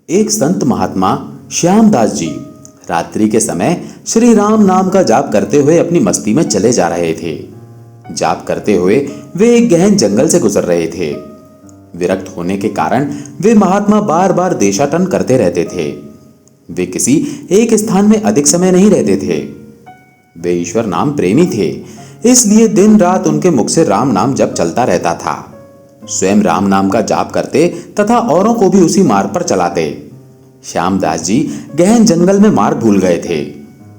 एक संत महात्मा श्यामदास जी रात्रि के समय श्री राम नाम का जाप करते हुए अपनी मस्ती में चले जा रहे थे। जाप करते हुए वे एक गहन जंगल से गुजर रहे थे। विरक्त होने के कारण वे महात्मा बार बार देशाटन करते रहते थे। वे किसी एक स्थान में अधिक समय नहीं रहते थे। वे ईश्वर नाम प्रेमी थे, इसलिए दिन रात उनके मुख से राम नाम जप चलता रहता था। स्वयं राम नाम का जाप करते तथा औरों को भी उसी मार्ग पर चलाते। श्यामदास जी गहन जंगल में मार्ग भूल गए थे,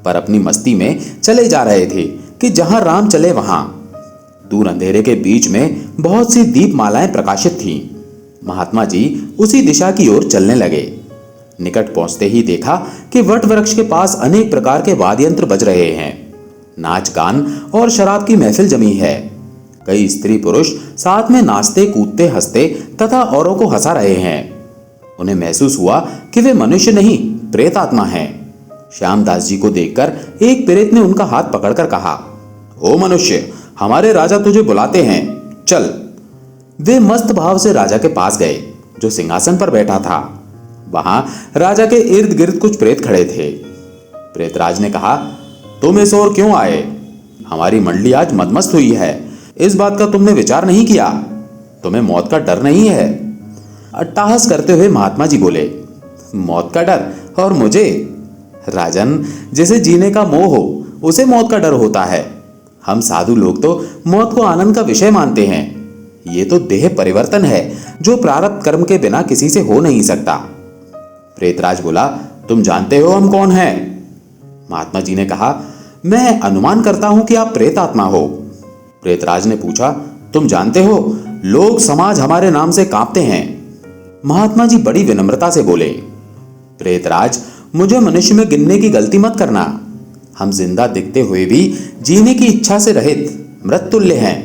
पर अपनी मस्ती में चले जा रहे थे कि जहां राम चले वहां। दूर अंधेरे के बीच में बहुत सी दीपमालाएं प्रकाशित थीं। महात्मा जी उसी दिशा की ओर चलने लगे। निकट पहुंचते ही देखा कि वट वृक्ष के पास अनेक प्रकार के वाद्य यंत्र बज रहे हैं। नाच गान और शराब की महफिल जमी है। कई स्त्री पुरुष साथ में नाचते कूदते हंसते तथा औरों को हंसा रहे हैं। उन्हें महसूस हुआ कि वे मनुष्य नहीं, प्रेत आत्मा हैं। श्यामदास जी को देखकर एक प्रेत ने उनका हाथ पकड़कर कहा, ओ मनुष्य, हमारे राजा तुझे बुलाते हैं, चल। वे मस्त भाव से राजा के पास गए, जो सिंहासन पर बैठा था। वहां राजा के इर्द गिर्द कुछ प्रेत खड़े थे। प्रेतराज ने कहा, तुम इस ओर क्यों आए? हमारी मंडली आज मदमस्त हुई है। इस बात का तुमने विचार नहीं किया? तुम्हें मौत का डर नहीं है? अट्टहास करते हुए महात्मा जी बोले, मौत का डर और मुझे? राजन, जिसे जीने का मोह हो उसे मौत का डर होता है। हम साधु लोग तो मौत को आनंद का विषय मानते हैं। ये तो देह परिवर्तन है, जो प्रारब्ध कर्म के बिना किसी से हो नहीं सकता। प्रेतराज बोला, तुम जानते हो हम कौन हैं? महात्मा जी ने कहा, मैं अनुमान करता हूं कि आप प्रेत आत्मा हो। प्रेतराज ने पूछा, तुम जानते हो लोग समाज हमारे नाम से कांपते हैं। महात्मा जी बड़ी विनम्रता से बोले, प्रेतराज, मुझे मनुष्य में गिनने की गलती मत करना। हम जिंदा दिखते हुए भी जीने की इच्छा से रहित मृतुल्य हैं।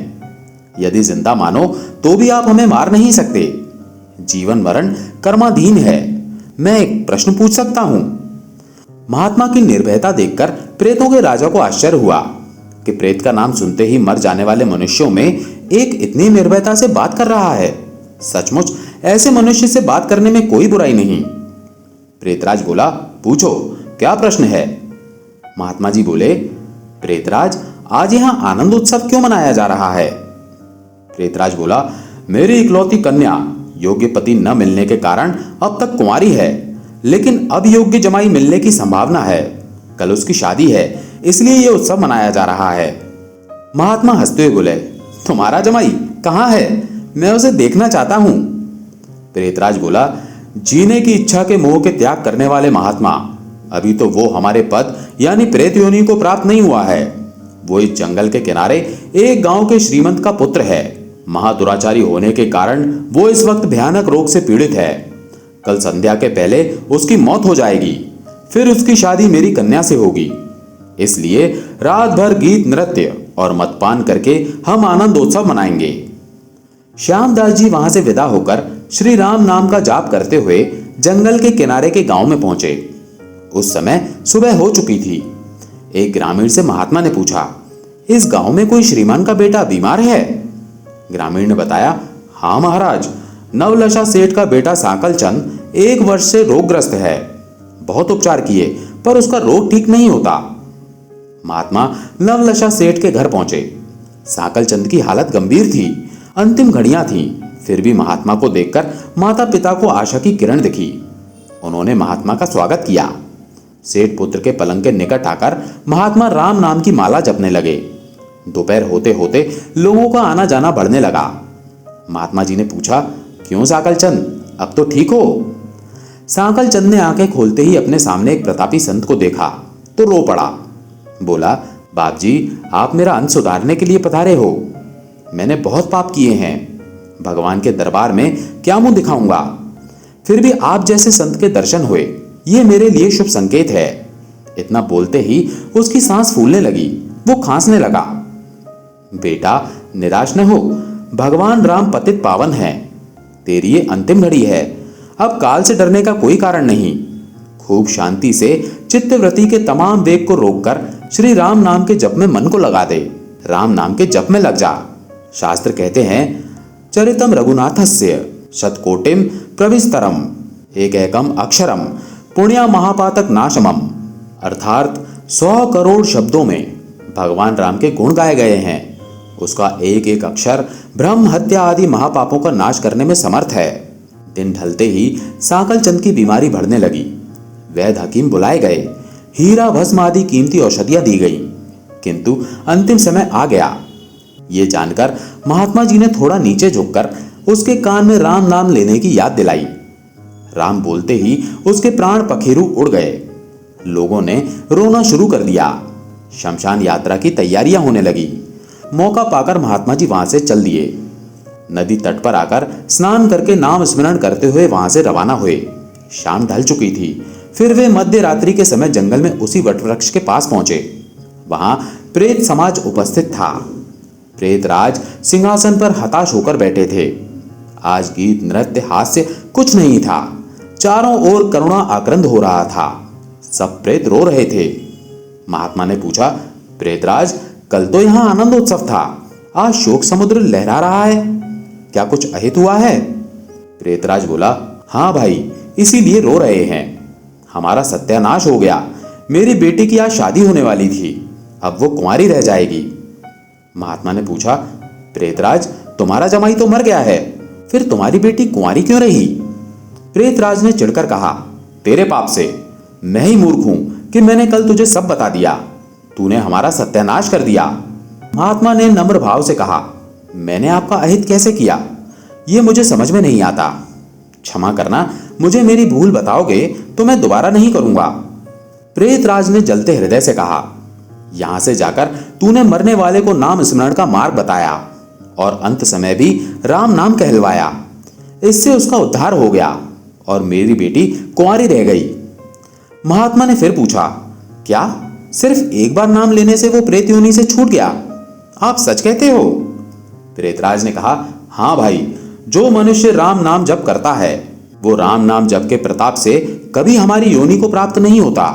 यदि जिंदा मानो तो भी आप हमें मार नहीं सकते। जीवन मरण कर्माधीन है। मैं एक प्रश्न पूछ सकता हूं? महात्मा की निर्भयता देखकर प्रेतों के राजा को आश्चर्य हुआ कि प्रेत का नाम सुनते ही मर जाने वाले मनुष्यों में एक इतनी निर्भयता से बात कर रहा है। सचमुच ऐसे मनुष्य से बात करने में कोई बुराई नहीं। प्रेतराज बोला, पूछो, क्या प्रश्न है? महात्मा जी बोले, प्रेतराज, आज यहां आनंद उत्सव क्यों मनाया जा रहा है? प्रेतराज बोला, मेरी इकलौती कन्या योग्य पति न मिलने के कारण अब तक कुंवारी है, लेकिन अब योग्य जमाई मिलने की संभावना है। कल उसकी शादी है, इसलिए यह उत्सव मनाया जा रहा है। महात्मा हंसते हुए बोले, तुम्हारा जमाई कहाँ है? मैं उसे देखना चाहता हूं। प्रेतराज बोला, जीने की इच्छा के मोह के त्याग करने वाले महात्मा, अभी तो वो हमारे पद यानी प्रेत योनि को प्राप्त नहीं हुआ है। वो इस जंगल के किनारे एक गांव के श्रीमंत का पुत्र है। महादुराचारी होने के कारण वो इस वक्त भयानक रोग से पीड़ित है। कल संध्या के पहले उसकी मौत हो जाएगी, फिर उसकी शादी मेरी कन्या से होगी। इसलिए रात भर गीत नृत्य और मदपान करके हम आनंदोत्सव मनाएंगे। श्यामदास जी वहां से विदा होकर श्री राम नाम का जाप करते हुए जंगल के किनारे के गांव में पहुंचे। उस समय सुबह हो चुकी थी। एक ग्रामीण से महात्मा ने पूछा, इस गांव में कोई श्रीमान का बेटा बीमार है? ग्रामीण ने बताया, हाँ महाराज, नवलशा सेठ का बेटा साकल चंद 1 वर्ष से रोगग्रस्त है। बहुत उपचार किए पर उसका रोग ठीक नहीं होता। महात्मा नवलशा सेठ के घर पहुंचे। साकल चंद की हालत गंभीर थी, अंतिम घड़ियां थीं। फिर भी महात्मा को देखकर माता पिता को आशा की किरण दिखी। उन्होंने महात्मा का स्वागत किया। सेठ पुत्र के पलंग के निकट आकर महात्मा राम नाम की माला जपने लगे। दोपहर होते होते लोगों का आना जाना बढ़ने लगा। महात्मा जी ने पूछा, क्यों साकल चंद, अब तो ठीक हो? साकल चंद ने आंखें खोलते ही अपने सामने एक प्रतापी संत को देखा तो रो पड़ा। बोला, बाप जी, आप मेरा अंत सुधारने के लिए पधारे हो। मैंने बहुत पाप किए हैं, भगवान के दरबार में क्या मुंह दिखाऊंगा। फिर भी आप जैसे संत के दर्शन हुए, ये मेरे लिए शुभ संकेत है। इतना बोलते ही उसकी सांस फूलने लगी, वो खांसने लगा। बेटा, निराश न हो, भगवान राम पतित पावन हैं। तेरी ये अंतिम घड़ी है, अब काल से डरने का कोई कारण नहीं। खूब शांति से चित्तवृत्ति के तमाम वेग को रोककर श्री राम नाम के जप में मन को लगा दे। राम नाम के जप में लग जा। शास्त्र कहते हैं, चरितम रघुनाथस्य शतकोटिम प्रविस्तरम। एक एकम अक्षरम पुण्य महापातक नाशमम, अर्थात 100 करोड़ शब्दों में भगवान राम के गुण गाए गए हैं। उसका एक एक अक्षर ब्रह्म हत्या आदि महापापों का नाश करने में समर्थ है। दिन ढलते ही साकल चंद की बीमारी बढ़ने लगी। वैद्य हकीम बुलाए गए, हीरा भस्म आदि कीमती औषधियां दी गई, किंतु अंतिम समय आ गया। ये जानकर महात्मा जी ने थोड़ा नीचे झुककर उसके कान में राम नाम लेने की याद दिलाई। राम बोलते ही उसके प्राण पखेरु उड़ गए। लोगों ने रोना शुरू कर दिया। शमशान यात्रा की तैयारियां होने लगी। मौका पाकर महात्मा जी वहां से चल दिए। नदी तट पर आकर स्नान करके नाम स्मरण करते हुए वहां से रवाना हुए। शाम ढल चुकी थी। फिर वे मध्य रात्रि के समय जंगल में उसी वटवृक्ष के पास पहुंचे। वहां प्रेत समाज उपस्थित था। प्रेतराज सिंहासन पर हताश होकर बैठे थे। आज गीत नृत्य हास्य कुछ नहीं था। चारों ओर करुणा आक्रंद हो रहा था। सब प्रेत रो रहे थे। महात्मा ने पूछा, प्रेतराज, कल तो यहां आनंद उत्सव था, आज शोक समुद्र लहरा रहा है, क्या कुछ अहित हुआ है? प्रेतराज बोला, हाँ भाई, इसीलिए रो रहे हैं। हमारा सत्यानाश हो गया। मेरी बेटी की आज शादी होने वाली थी, अब वो कुंवारी रह जाएगी। महात्मा ने पूछा, प्रेतराज, तुम्हारा जमाई तो मर गया है, फिर तुम्हारी बेटी कुंवारी क्यों रही? प्रेतराज ने चिढ़कर कहा, तेरे पाप से। मैं ही मूर्ख हूं कि मैंने कल तुझे सब बता दिया। तूने हमारा सत्यानाश कर दिया। महात्मा ने नम्र भाव से कहा, मैंने आपका अहित कैसे किया, ये मुझे समझ में नहीं आता। क्षमा करना, मुझे मेरी भूल बताओगे तो मैं दोबारा नहीं करूंगा। प्रेतराज ने जलते हृदय से कहा, यहां से जाकर तूने मरने वाले को नाम स्मरण का मार्ग बताया और अंत समय भी राम नाम कहलवाया। इससे उसका उद्धार हो गया और मेरी बेटी कुंवारी रह गई। महात्मा ने फिर पूछा, क्या सिर्फ एक बार नाम लेने से वो प्रेत योनि से छूट गया? आप सच कहते हो? प्रेतराज ने कहा, हाँ भाई, जो मनुष्य राम नाम जप करता है वो राम नाम जप के प्रताप से कभी हमारी योनि को प्राप्त नहीं होता।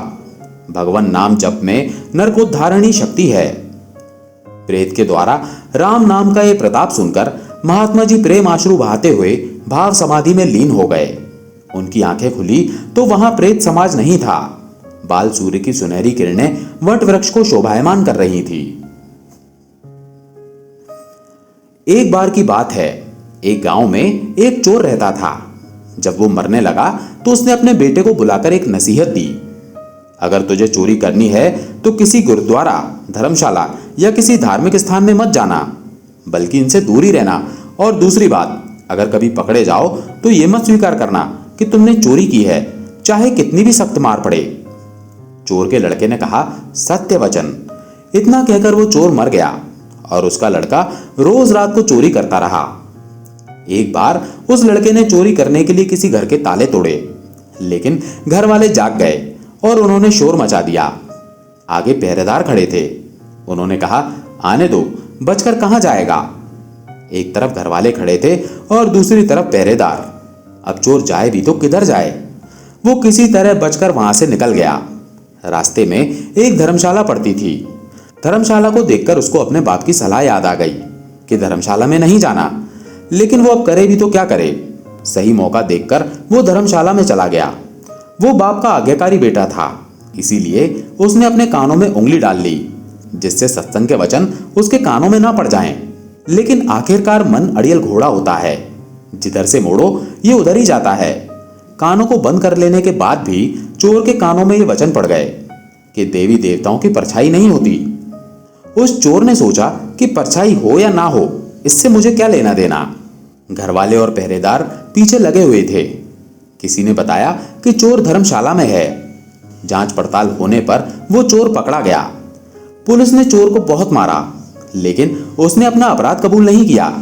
भगवान नाम जप में नरकोद्धारणी शक्ति है। प्रेत के द्वारा राम नाम का यह प्रताप सुनकर महात्मा जी प्रेम आश्रु बहाते हुए भाव समाधि में लीन हो गए। उनकी आंखें खुली तो वहां प्रेत समाज नहीं था। बाल सूर्य की सुनहरी किरणें वट वृक्ष को शोभायमान कर रही थी। एक बार की बात है, एक गांव में एक चोर रहता था। जब वो मरने लगा तो उसने अपने बेटे को बुलाकर एक नसीहत दी, अगर तुझे चोरी करनी है तो किसी गुरुद्वारा, धर्मशाला या किसी धार्मिक स्थान में मत जाना, बल्कि इनसे दूर ही रहना। और दूसरी बात, अगर कभी पकड़े जाओ तो यह मत स्वीकार करना कि तुमने चोरी की है, चाहे कितनी भी सख्त मार पड़े। चोर के लड़के ने कहा, सत्य वचन। इतना कहकर वो चोर मर गया और उसका लड़का रोज रात को चोरी करता रहा। एक बार उस लड़के ने चोरी करने के लिए किसी घर के ताले तोड़े, लेकिन घर वाले जाग गए और उन्होंने शोर मचा दिया। आगे पहरेदार खड़े थे। उन्होंने कहा, आने दो, बचकर कहां जाएगा। एक तरफ घर वाले खड़े थे और दूसरी तरफ पहरेदार। अब चोर जाए भी तो किधर जाए। वो किसी तरह बचकर वहां से निकल गया। रास्ते में एक धर्मशाला पड़ती थी। धर्मशाला को देखकर उसको अपने बाप की सलाह याद आ गई कि धर्मशाला में नहीं जाना, लेकिन वो अब करे भी तो क्या करे। सही मौका देखकर वो धर्मशाला में चला गया। वो बाप का आज्ञाकारी बेटा था, इसीलिए उसने अपने कानों में उंगली डाल ली, जिससे सत्संग के वचन उसके कानों में ना पड़ जाएं। लेकिन आखिरकार मन अड़ियल घोड़ा होता है, जिधर से मोड़ो ये उधर ही जाता है। कानों को बंद कर लेने के बाद भी चोर के कानों में ये वचन पड़ गए कि देवी देवताओं की परछाई नहीं होती। उस चोर ने सोचा कि परछाई हो या ना हो, इससे मुझे क्या लेना देना। घर वाले और पहरेदार पीछे लगे हुए थे। किसी ने बताया कि चोर धर्मशाला में है। जांच पड़ताल होने पर वो चोर पकड़ा गया। पुलिस ने चोर को बहुत मारा, लेकिन उसने अपना अपराध कबूल नहीं किया।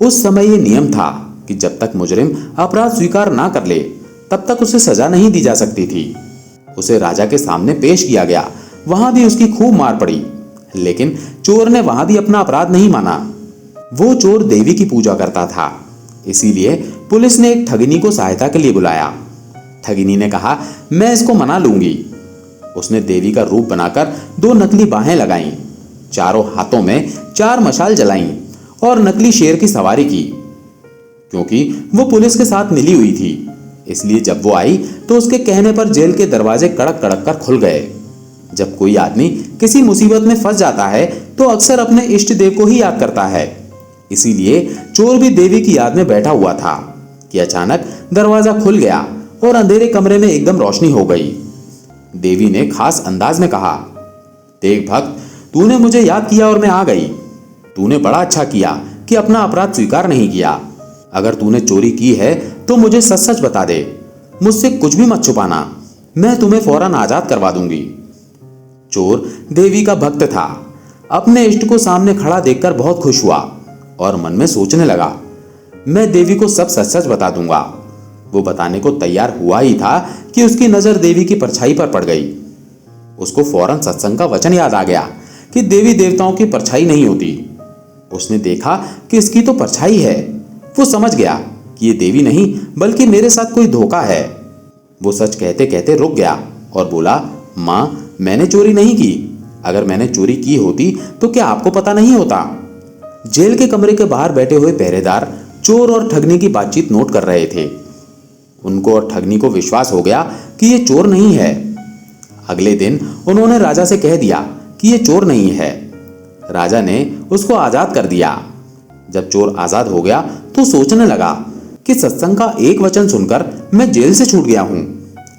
उस समय ये नियम था कि जब तक मुजरिम अपराध स्वीकार ना कर ले तब तक उसे सजा नहीं दी जा सकती थी। उसे राजा के सामने पेश किया गया। वहां भी उसकी खूब मार पड़ी, लेकिन चोर ने वहां भी अपना अपराध नहीं माना। वो चोर देवी की पूजा करता था, इसीलिए पुलिस ने एक ठगिनी को सहायता के लिए बुलाया। ठगिनी ने कहा, मैं इसको मना लूंगी। उसने देवी का रूप बनाकर 2 नकली बाहें लगाईं, चारों हाथों में 4 मशाल जलाईं और नकली शेर की सवारी की। क्योंकि वो पुलिस के साथ मिली हुई थी, इसलिए जब वो आई तो उसके कहने पर जेल के दरवाजे कड़क कड़क कर खुल गए। जब कोई आदमी किसी मुसीबत में फंस जाता है तो अक्सर अपने इष्ट देव को ही याद करता है। इसीलिए चोर भी देवी की याद में बैठा हुआ था कि अचानक दरवाजा खुल गया और अंधेरे कमरे में एकदम रोशनी हो गई। देवी ने खास अंदाज में कहा, देख भक्त, तूने मुझे याद किया और मैं आ गई। तूने बड़ा अच्छा किया कि अपना अपराध स्वीकार नहीं किया। अगर तूने चोरी की है तो मुझे सच सच बता दे, मुझसे कुछ भी मत छुपाना, मैं तुम्हें फौरन आजाद करवा दूंगी। चोर देवी का भक्त था। अपने इष्ट को सामने खड़ा देखकर बहुत खुश हुआ और मन में सोचने लगा, मैं देवी को सब सच सच बता दूंगा। वो बताने को तैयार हुआ ही था कि उसकी नजर देवी की परछाई पर पड़ गई। उसको फौरन सत्संग का वचन याद आ गया कि देवी देवताओं की परछाई नहीं होती। उसने देखा कि इसकी तो परछाई है। वो समझ गया कि ये देवी नहीं बल्कि मेरे साथ कोई धोखा है। वो सच कहते कहते रुक गया और बोला, माँ, मैंने चोरी नहीं की। अगर मैंने चोरी की होती तो क्या आपको पता नहीं होता? जेल के कमरे के बाहर बैठे हुए पहरेदार चोर और ठगनी की बातचीत नोट कर रहे थे। उनको और ठगनी को विश्वास हो गया कि ये चोर नहीं है। अगले दिन उन्होंने राजा से कह दिया कि ये चोर नहीं है। राजा ने उसको आजाद कर दिया। जब चोर आजाद हो गया तो सोचने लगा कि सत्संग का एक वचन सुनकर मैं जेल से छूट गया हूं।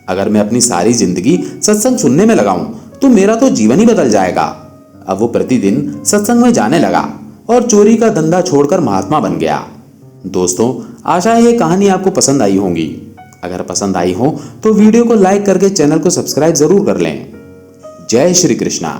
अगर मैं अपनी सारी जिंदगी सत्संग सुनने में लगाऊं तो मेरा तो जीवन ही बदल जाएगा। अब वो प्रतिदिन सत्संग में जाने लगा और चोरी का धंधा छोड़कर महात्मा बन गया। दोस्तों, आशा है ये कहानी आपको पसंद आई होगी। अगर पसंद आई हो तो वीडियो को लाइक करके चैनल को सब्सक्राइब जरूर कर लें। जय श्री कृष्णा।